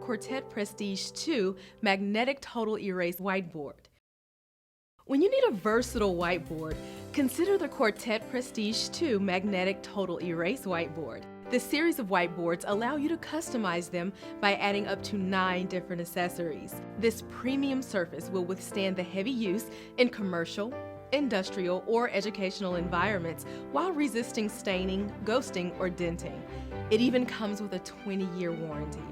Quartet Prestige 2 Magnetic Total Erase Whiteboard. When you need a versatile whiteboard, consider the Quartet Prestige 2 Magnetic Total Erase Whiteboard. This series of whiteboards allow you to customize them by adding up to 9 different accessories. This premium surface will withstand the heavy use in commercial, industrial, or educational environments while resisting staining, ghosting, or denting. It even comes with a 20-year warranty.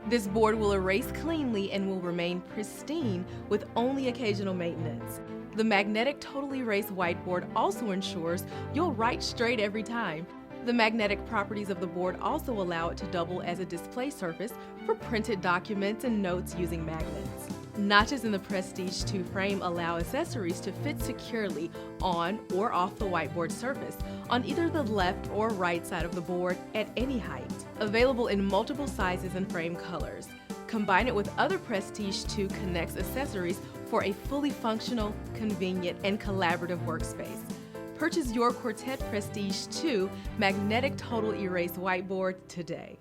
This board will erase cleanly and will remain pristine with only occasional maintenance. The Magnetic Total Erase Whiteboard also ensures you'll write straight every time. The magnetic properties of the board also allow it to double as a display surface for printed documents and notes using magnets. Notches in the Prestige 2 frame allow accessories to fit securely on or off the whiteboard surface on either the left or right side of the board at any height. Available in multiple sizes and frame colors. Combine it with other Prestige 2 Connects accessories for a fully functional, convenient, and collaborative workspace. Purchase your Quartet Prestige 2 Magnetic Total Erase Whiteboard today.